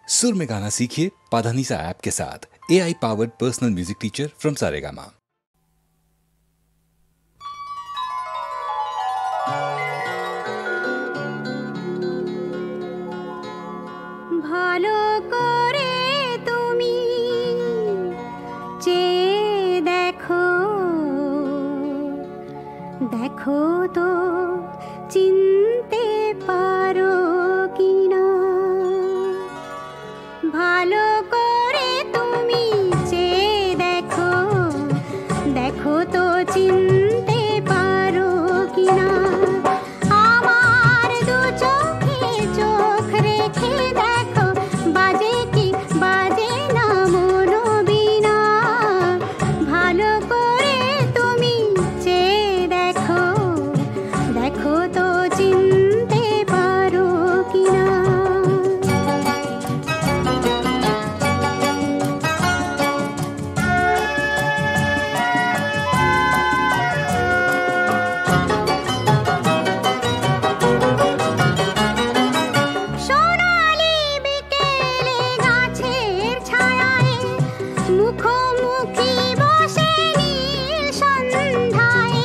सुर में गाना सीखिए पाधानीसा ऐप के साथ। AI powered personal music teacher from Saregama. ভালো করে তুমি চেয়ে দেখো, দেখো তো চিনতে পারো কিনা। ভালো করে তুমি চেয়ে দেখো, দেখো তো চিনতে পারো কিনা। আমার দু চোখে চোখ রেখে দেখো, বাজে কি বাজে না মনো বিনা। ভালো করে তুমি চেয়ে দেখো, দেখো তো চিনতে পারো কিনা। সোনালি বিকেলে গাছের ছায়ায় মুখোমুখি বসে নীল সন্ধ্যায়।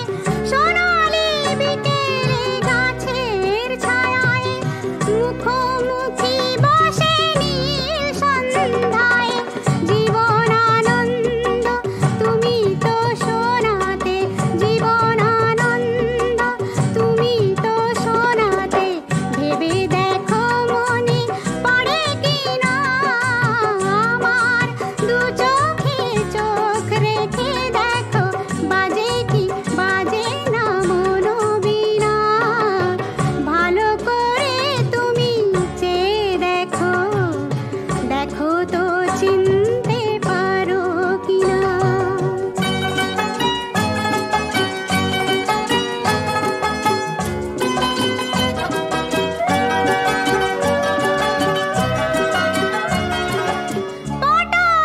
সোনালি বিকেলে গাছের ছায়ায় মুখোমুখি বসে নীল সন্ধ্যায়। জীবন আনন্দ তুমি তো শোনাতে, জীবন আনন্দ তুমি তো শোনাতে। ভেবে দেখো মনে পড়ে কিনা। আমার দু চোখে চোখ রেখে দেখো, বাজে কি বাজে না মনো বিনা। ভালো করে তুমি চেয়ে দেখো, দেখো তো চিনতে পারো কিনা।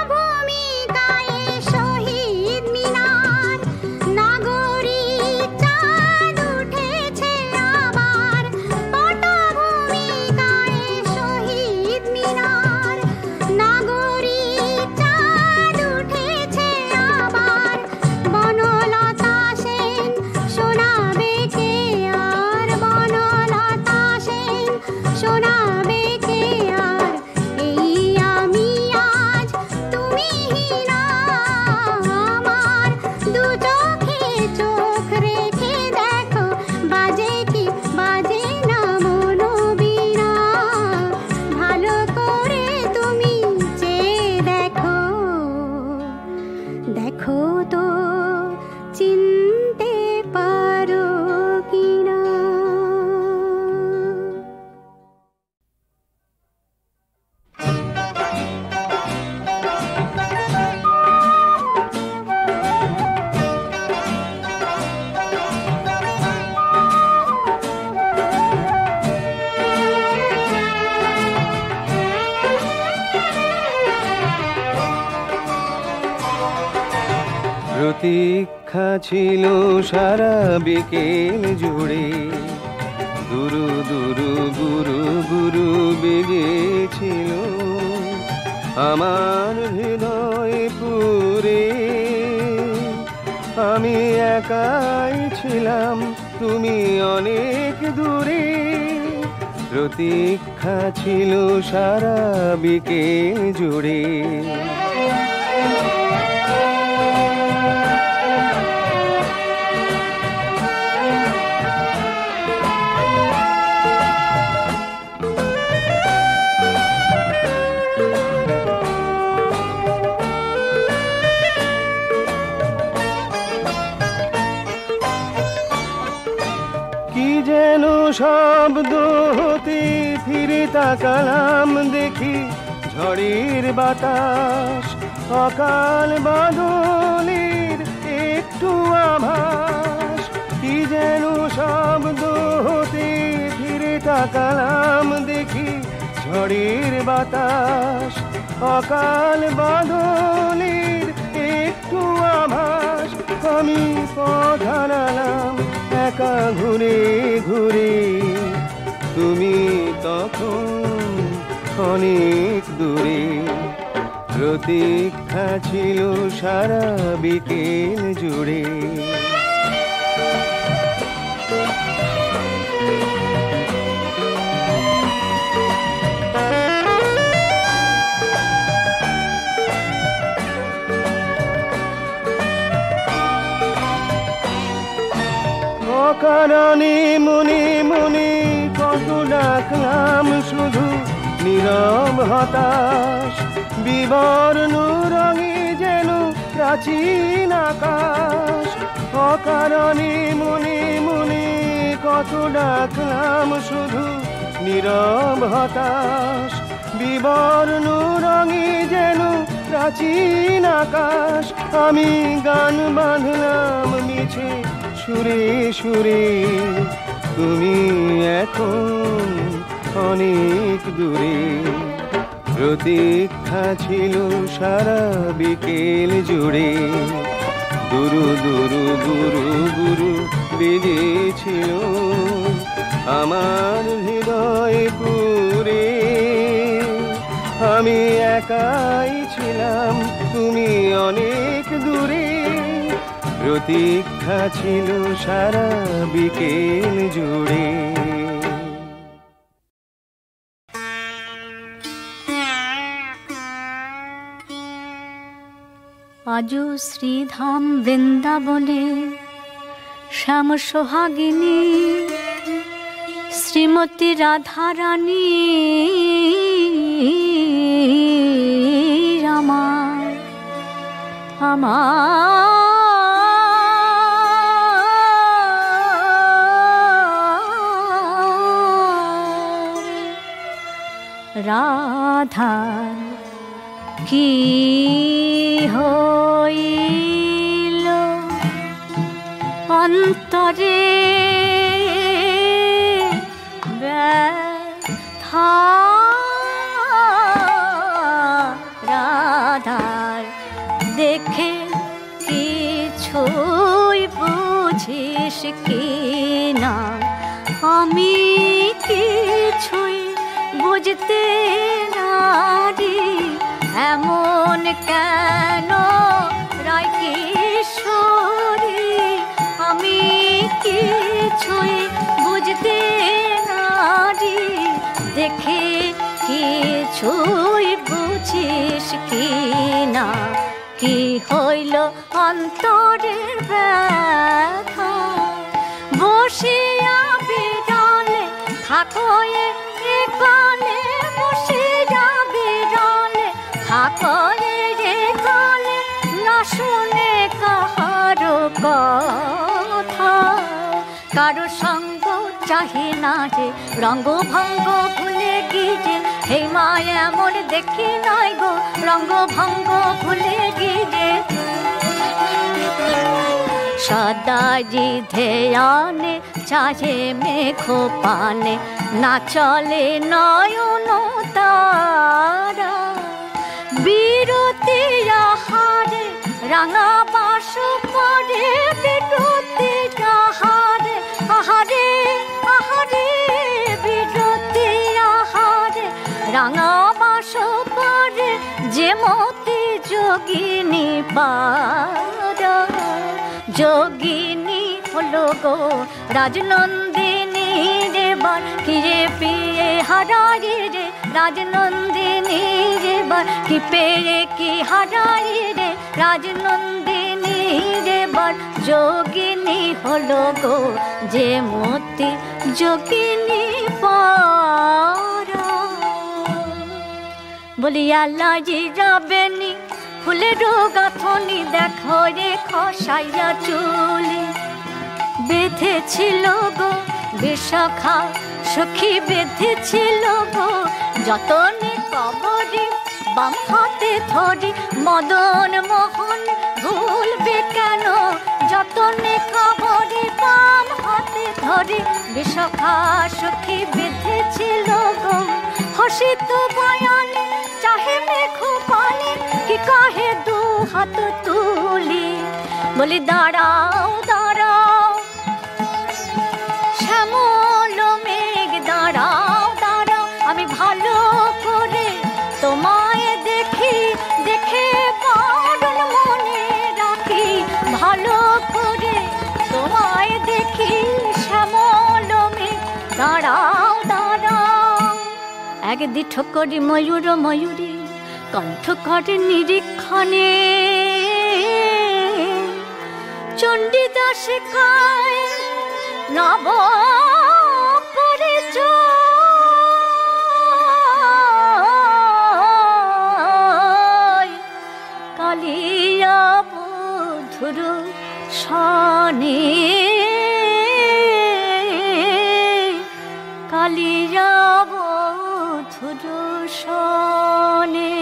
পটভূমিকায় শহীদ মিনার, নাগরিক চাঁদ উঠেছে আবার। পটভূমিকায় শহীদ মিনার, নাগরিক চাঁদ উঠেছে আবার। বনলতা সেন শোনাবে কে আর, বনলতা সেন শোনাবে কে আর। এই আমি আজ তুমি হীনা। আমার দু চোখে চোখ রেখে দেখো, বাজে কি বাজে না মনো বিনা। ভালো করে তুমি চেয়ে দেখো, দেখো তো চিনতে পারো কিনা। প্রতীক্ষা ছিল সারা বিকেল জুড়ে, দুরু দুরু গুরু গুরু বেজেছিল আমার হৃদয় পুরে। আমি একাই ছিলাম, তুমি অনেক দূরে। প্রতীক্ষা ছিল সারা বিকেল জুড়ে। কি যেন শব্দ হতে ফিরে তাকালাম, দেখি ঝড়ের বাতাস, অকাল বাদলের একটু আভাস। কি যেন শব্দ হতে ফিরে তাকালাম, দেখি ঝড়ের বাতাস, অকাল বাদলের একটু আভাস। আমি পথ হারালাম একা ঘুরে ঘুরে, তুমি তখন অনেক দূরে। প্রতীক্ষা ছিল সারা বিকেল জুড়ে। অকারণে মনে মনে কত ডাকলাম শুধু নীরব হতাশ। বিবর্ণ রঙে যেন প্রাচীন আকাশ। অকারণে মনে মনে কত ডাকলাম শুধু নীরব হতাশ। বিবর্ণ রঙে যেন প্রাচীন আকাশ। আমি গান বাঁধলাম মিছে সুরে সুরে, তুমি এখন অনেক দূরে। প্রতীক্ষা ছিল সারা বিকেল জুড়ে। দুরু দুরু গুরু গুরু বেজেছিল আমার হৃদয় পুরে। আমি একাই ছিলাম, তুমি অনেক দূরে। প্রতীক্ষা ছিল সারা বিকেল জুড়ে। আজও শ্রীধাম বৃন্দাবনে শ্যাম সোহাগিনী শ্রীমতী রাধারানী আমার রাধার কি হইল অন্তরে ব্যথা। রাধার দেখে কিছুই বুঝিস কি না, আমি কিছুই বুঝতে নারি। এমন কেন রায় কিশোরী, আমি কিছুই বুঝতে নারি। দেখে কিছুই বুঝিস কি না, কি হইল অন্তরের ব্যথা। বসিয়া বিড়ালে থাকো এ কালে, বসিয়া বিড়ালে থাকো এ কালে, না শুনে কাহারো কথা। কারো সঙ্গ চাহি না যে, রঙ্গ ভঙ্গ ভুলে গিয়ে। হে মায় এমন দেখি নাই গো, রঙ্গ ভঙ্গ ভুলে গিয়ে। সদাজি ধ্যানে চাহে মেঘ পানে, না চলে নয়ন তারা। বিরতি আহারে রাঙা বাস পরে, বিরতি আহারে আহারে আহারে, বিরতি আহারে রাঙা বাস পরে। যে মতি যোগিনী পারা, যোগিনী হলো গো রাজনন্দিনী রে। বার কিরে পিয়ে হারাই রে রাজনন্দিনী রে, বার কি পেয়ে কি হারাই রে রাজনন্দিনী রে। বার যোগিনী হলো গো যে মতি যোগিনী পারা। বলি আল্লাজি যাবেনি ফুলের গাঁথনি, দেখো রে খসাইয়া চুলি। বেঁধেছিল গো বিশাখা সখী, বেঁধেছিল গো যতনে কবরে। বাম হাতে ধরি মদন মোহন ভুলবে কেন, যতনে কবরে বাম হাতে ধরি। বিশাখা সখী বেঁধেছিল গো হসিত বয়ানে, চাহে মেঘ পানে কি কাহে দু হাত তুলি। বলি দাঁড়াও দাঁড়াও শ্যামল মেঘ, দাঁড়াও দাঁড়াও আমি ভালো করে তোমায় দেখি দেখে বারণ মনে রাখি ভালো করে তোমায় দেখি শ্যামলমে দাঁড়াও দাঁড়াও একদি ঠোকরি ময়ূর ময়ূরী কণ্ঠ করে নিরীক্ষণে চণ্ডীদাসে কায় নব পরিচয় কালিয়া বধুর সনে কালিয়া বধুর সনে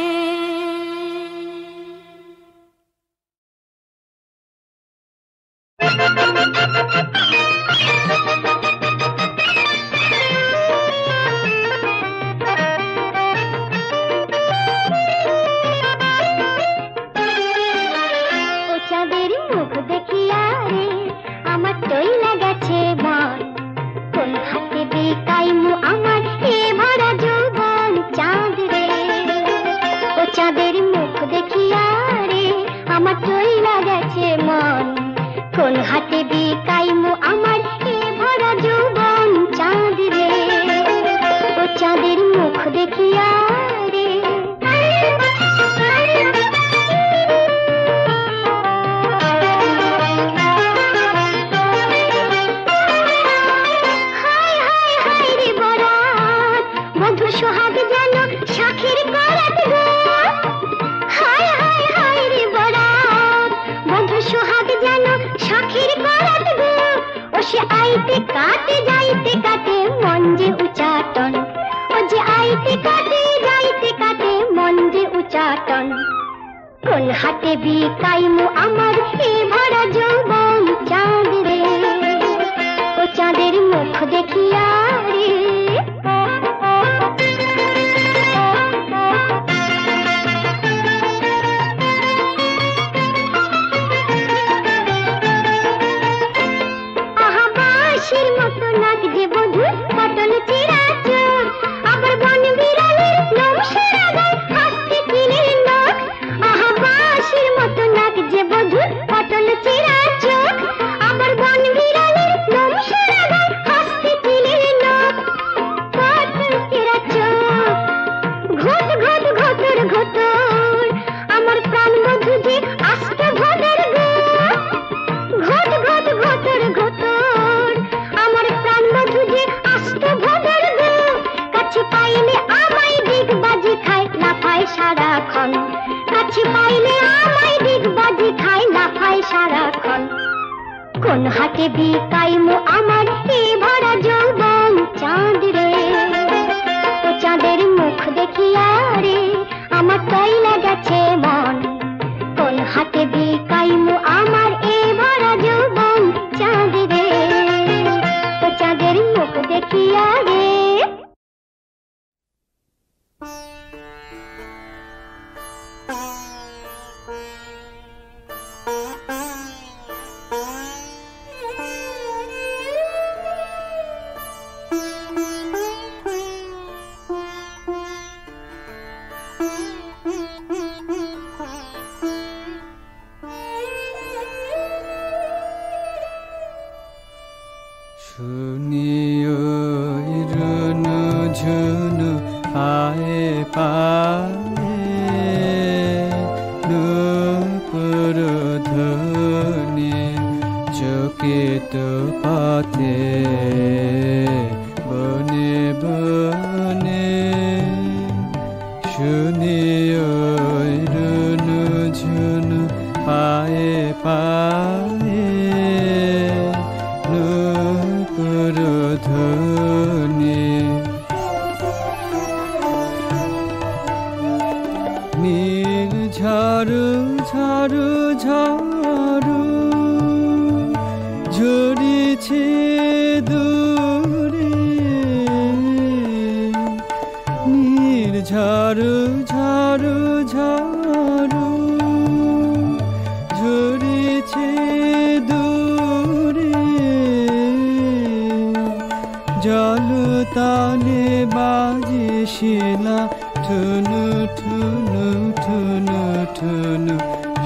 ঠুনু ঠুনু ঠুনু ঠুনু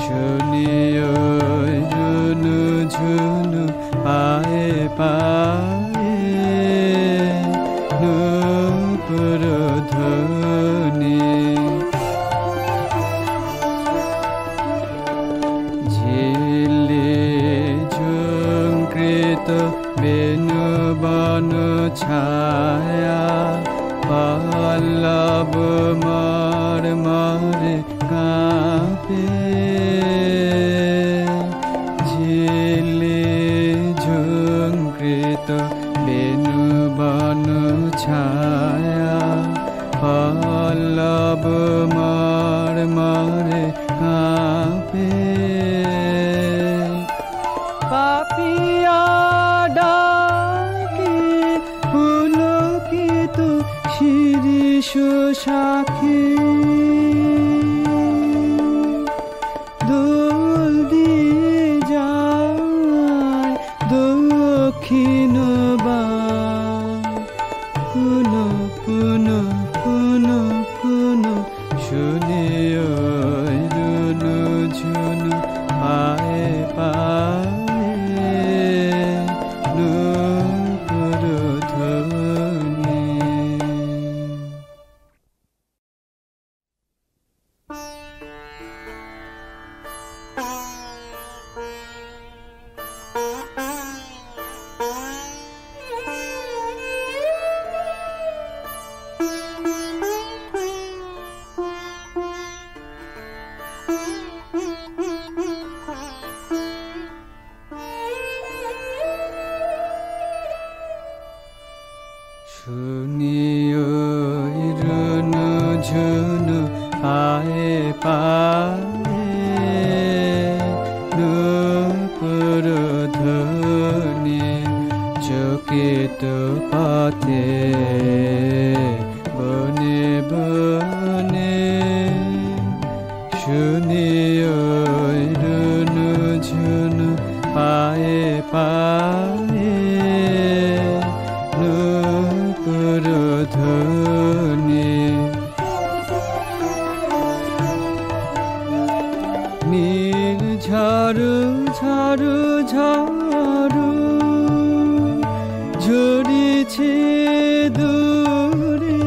শুনিও ঝুনু ঝুনু পায়ে পায়ে নূপুর ধ্বনি ঝিল্লি ঝুঙ্কৃত বেণুবন ছায়া পল্লব মার মারে কাঁপে ঝিল্লি ঝুঙ্কৃত বেণুবন ছায়া পল্লব মার মারে কাঁপে পাপিয়া ডাকে পুলকিত শিরিষ শাখে দোল দিয়ে যায় দক্ষিণ পুন পুন পুন পুন শুনিও রুনু ঝুনু পায়ে পায়ে নূপুর ধ্বনি শুনিও রুনু ঝুনু পায়ে পায়ে নূপুর ধ্বনি চকিত পথে বনে বনে শুনিও রুনু ঝুনু পায়ে পায়ে নূপুর ধ্বনি নীল ঝাড়ু ঝাড়ু ঝাড়ু ঝরিছে দূরে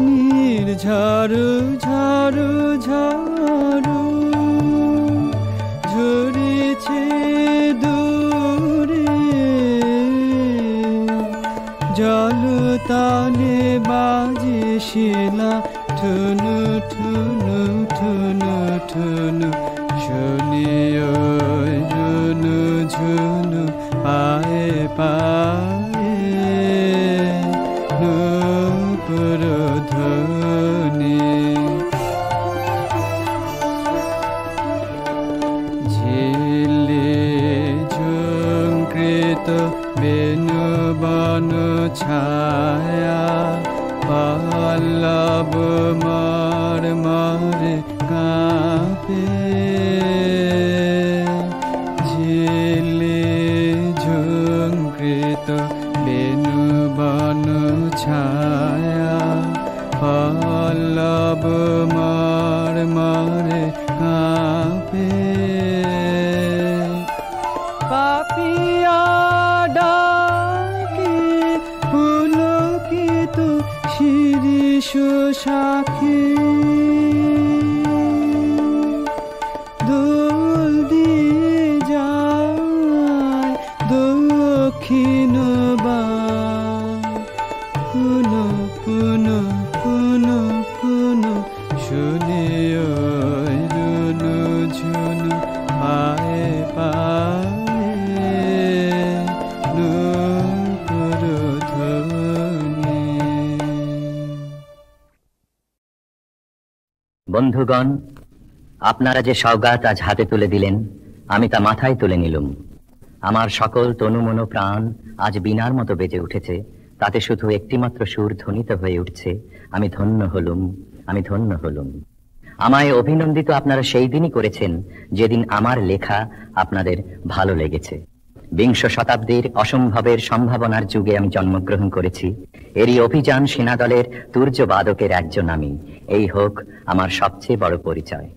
নীল ঝাড়ু ঝাড়ু ঝাড়ু ঝরিছে দূরে জল তালে বাজে শিলা ঠুনু ঠুনু ঠুনু ঠুনু শুনিও ঝুনু ঝুনু পায়ে পায়ে নূপুর ধ্বনি ঝিল্লি ঝুঙ্কৃত বেণুবন ছায়া পল্লব মার মারে কাঁপে ঝিল্লি ঝুঙ্কৃত বেণুবন ছায়া পল্লব মার মারে কাঁপে পাপিয়া ডাকে পুলকিত শিরিষ শাখে দোল দিয়ে যায় দক্ষিণ পুন পুন পুন পুন শুনিও রুনু ঝুনু পায়ে পায়ে নূপুর ধ্বনি বন্ধুগণ, আপনারা যে সওগাত আজ হাতে তুলে দিলেন, আমি তা মাথায় তুলে নিলুম। আমার সকল তনু মনো প্রাণ আজ বীণার মতো বেজে উঠেছে। তাতে শুধু একটিমাত্র সুর ধ্বনিত হয়ে উঠছে, আমি ধন্য হলুম, আমি ধন্য হলুম। আমায় অভিনন্দিত আপনারা সেই দিনই করেছেন যেদিন আমার লেখা আপনাদের ভালো লেগেছে। বিংশ শতাব্দীর অসম্ভবের সম্ভাবনার যুগে আমি জন্মগ্রহণ করেছি। এরই অভিযান সেনাদলের তুর্যবাদকের একজন আমি। এই হোক আমার সবচেয়ে বড় পরিচয়।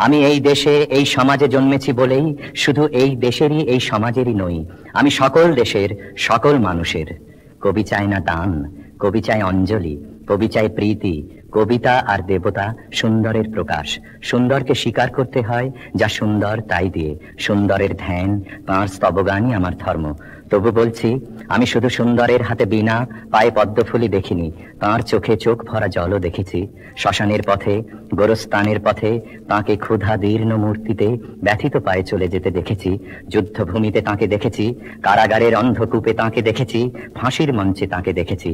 আমি এই দেশে এই সমাজে জন্মেছি বলেই শুধু এই দেশেরই এই সমাজেরই নই, আমি সকল দেশের সকল মানুষের। কবি চায় না দান, কবি চায় অঞ্জলি, কবি চায় প্রীতি। কবিতা আর দেবতা সুন্দরের প্রকাশ। সুন্দরকে স্বীকার করতে হয়, যা সুন্দর তাই দিয়ে। সুন্দরের ধ্যান, তাঁর স্তবগানই আমার ধর্ম। তবু বলছি, আমি শুধু সুন্দরের হাতে বীণা, পায়ে পদ্মফুলি দেখিনি, তাঁর চোখে চোখ ভরা জলও দেখেছি। শ্মশানের পথে, গোরস্থানের পথে তাঁকে ক্ষুধা দীর্ণ মূর্তিতে ব্যথিত পায়ে চলে যেতে দেখেছি। যুদ্ধভূমিতে তাঁকে দেখেছি, কারাগারের অন্ধকূপে তাঁকে দেখেছি, ফাঁসির মঞ্চে তাঁকে দেখেছি।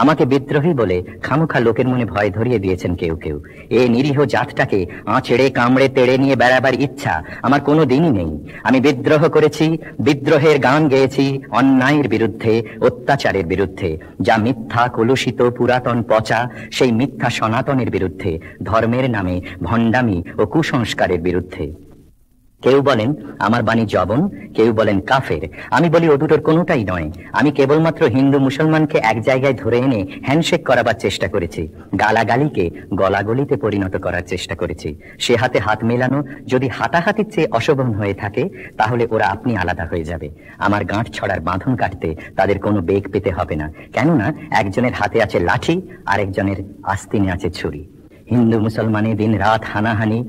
আমাকে বিদ্রোহী বলে খামোখা লোকের মনে ভয় ধরিয়ে দিয়েছেন কেউ কেউ। এ নিরীহ জাতটাকে আঁচড়ে কামড়ে তেড়ে নিয়ে বেড়াবার ইচ্ছা আমার কোনো দিনই নেই। আমি বিদ্রোহ করেছি, বিদ্রোহের গান গেয়েছি অন্যায়ের বিরুদ্ধে, অত্যাচারের বিরুদ্ধে, যা মিথ্যা, কলুষিত, পুরাতন, পচা, সেই মিথ্যা সনাতনের বিরুদ্ধে, ধর্মের নামে ভণ্ডামি ও কুসংস্কারের বিরুদ্ধে। কেউ বলেন আমার বাণী জবন, কেউ বলেন কাফের। আমি বলি ও দুটোর কোনোটাই নয়। আমি কেবলমাত্র হিন্দু মুসলমানকে এক জায়গায় ধরে এনে হ্যান্ডশেক করাবার চেষ্টা করেছি, গালাগালিকে গলাগলিতে পরিণত করার চেষ্টা করেছি। সে হাতে হাত মেলানো যদি হাতাহাতির চেয়ে অশোভন হয়ে থাকে, তাহলে ওরা আপনি আলাদা হয়ে যাবে। আমার গাঁট ছড়ার বাঁধন কাটতে তাদের কোনো বেগ পেতে হবে না, কেননা একজনের হাতে আছে লাঠি, আরেকজনের আস্তিনে আছে ছুরি। হিন্দু মুসলমানে দিন রাত হানাহানি,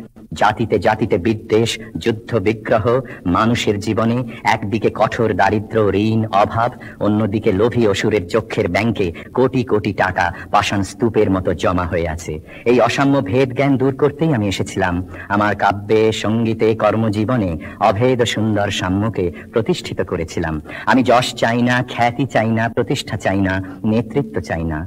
জাতিতে জাতিতে বিদ্বেষ, যুদ্ধ বিগ্রহ, মানুষের জীবনে একদিকে কঠোর দারিদ্র, ঋণ, অভাব, অন্যদিকে লোভী অসুরের চক্ষের ব্যাংকে কোটি কোটি টাকা পাষাণ স্তূপের মতো জমা হয়ে আছে। এই অসাম্য ভেদ জ্ঞান দূর করতেই আমি এসেছিলাম। আমার কাব্যে, সঙ্গীতে, কর্মজীবনে অভেদ সুন্দর সাম্যকে প্রতিষ্ঠিত করেছিলাম। আমি যশ চাই না, খ্যাতি চাই না, প্রতিষ্ঠা চাই না, নেতৃত্ব চাই না।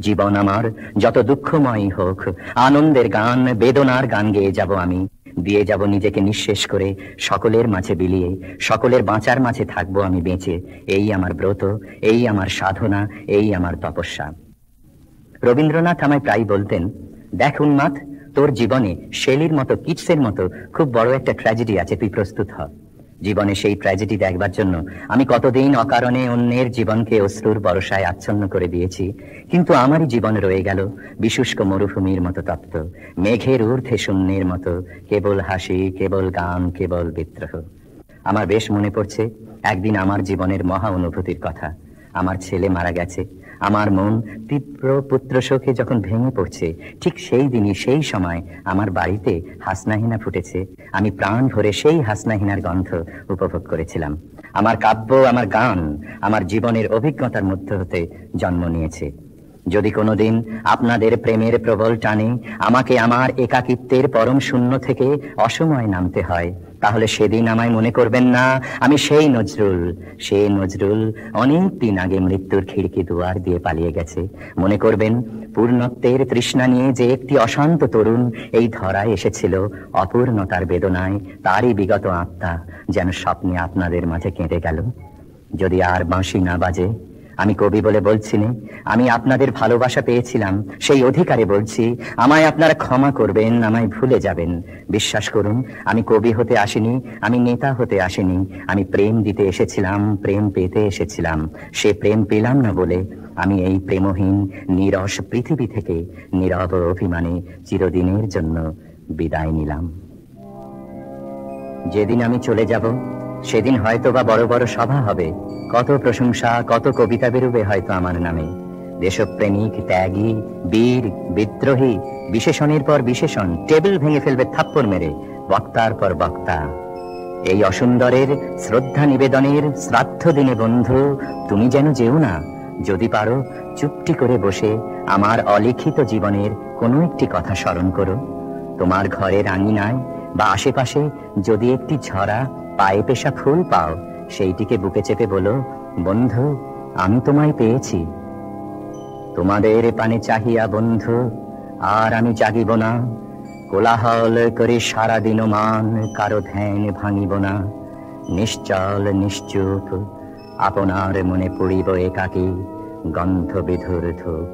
জীবন আমার যত দুঃখময় হোক, আনন্দের গান, বেদনার গান গেয়ে যাব আমি, দিয়ে যাব নিজেকে নিঃশেষ করে, সকলের মাঝে বিলিয়ে, সকলের বাঁচার মাঝে থাকবো আমি বেঁচে। এই আমার ব্রত, এই আমার সাধনা, এই আমার তপস্যা। রবীন্দ্রনাথ আমায় প্রায় বলতেন, দেখ উন্মাদ, তোর জীবনে শেলির মতো, কিটসের মতো খুব বড় একটা ট্র্যাজেডি আছে, তুই প্রস্তুত হ। জীবনে সেই ট্র্যাজেডি দেখবার জন্য আমি কতদিন অকারণে অন্যের জীবনকে অশ্রুর বর্ষায় আচ্ছন্ন করে দিয়েছি, কিন্তু আমারই জীবন রয়ে গেল বিশুষ্ক মরুভূমির মতো তপ্ত, মেঘের ঊর্ধ্বে শূন্যের মতো, কেবল হাসি, কেবল গান, কেবল বিদ্রোহ। আমার বেশ মনে পড়ছে একদিন আমার জীবনের মহা অনুভূতির কথা। আমার ছেলে মারা গেছে। আমার মন তীব্র পুত্র শোকে যখন ভেঙে পড়ছে, ঠিক সেই দিনই, সেই সময় আমার বাড়িতে হাসনাহিনা ফুটেছে। আমি প্রাণ ভরে সেই হাসনাহিনার গন্ধ উপভোগ করেছিলাম। আমার কাব্য, আমার গান, আমার জীবনের অভিজ্ঞতার মধ্য হতে জন্ম নিয়েছে। যদি কোনোদিন আপনাদের প্রেমের প্রবল টানে আমাকে আমার একাকিত্বের পরম শূন্য থেকে অসময় নামতে হয়, তাহলে সেদিন আমায় মনে করবেন না আমি সেই নজরুল। সে নজরুল অনেক দিন আগে মৃত্যুর খিড়কি দুয়ার দিয়ে পালিয়ে গেছে। মনে করবেন পূর্ণত্বের তৃষ্ণা নিয়ে যে একটি অশান্ত তরুণ এই ধরায় এসেছিল, অপূর্ণতার বেদনায় তারই বিগত আত্মা যেন স্বপ্নে আপনাদের মাঝে কেঁদে গেল। যদি আর বাঁশি না বাজে, আমি কবি বলে বলছি না, আমি আপনাদের ভালোবাসা পেয়েছিলাম, সেই অধিকারে বলছি, আমায় আপনারা ক্ষমা করবেন, আমায় ভুলে যাবেন। বিশ্বাস করুন, আমি কবি হতে আসিনি, আমি নেতা হতে আসিনি, আমি প্রেম দিতে এসেছিলাম, প্রেম পেতে এসেছিলাম। সে প্রেম পেলাম না বলে আমি এই প্রেমহীন নীরস পৃথিবী থেকে নীরব অভিমানে চিরদিনের জন্য বিদায় নিলাম। যেদিন আমি চলে যাব, সেদিন হয়তো বা বড় বড় সভা হবে, কত প্রশংসা, কত কবিতা বেরোবে হয়তো আমার নামে। দেশপ্রেমিক, ত্যাগী, বীর, বিদ্রোহী, বিশেষণের পর বিশেষণ, টেবিল ভেঙে ফেলবে থাপ্পড় মেরে বক্তার পর বক্তা। এই অসুন্দরের শ্রদ্ধা নিবেদনের শ্রাদ্ধ দিনে বন্ধু, তুমি যেন যেও না। যদি পারো চুপটি করে বসে আমার অলিখিত জীবনের কোনো একটি কথা স্মরণ করো। তোমার ঘরের আঙিনায় বা আশেপাশে যদি একটি ঝরা পায়ে পেশা ফুল পাও, সেইটিকে বুকে চেপে বলো, বন্ধু আমি তোমায় পেয়েছি। তোমাদের পানে চাহিয়া বন্ধু আর আমি জাগিব না, কোলাহল করে সারাদিন মান কারো ধ্যান ভাঙিব না। নিশ্চল নিশ্চুপ আপনার মনে পড়িব একাকী গন্ধ বিধুর ধূপ।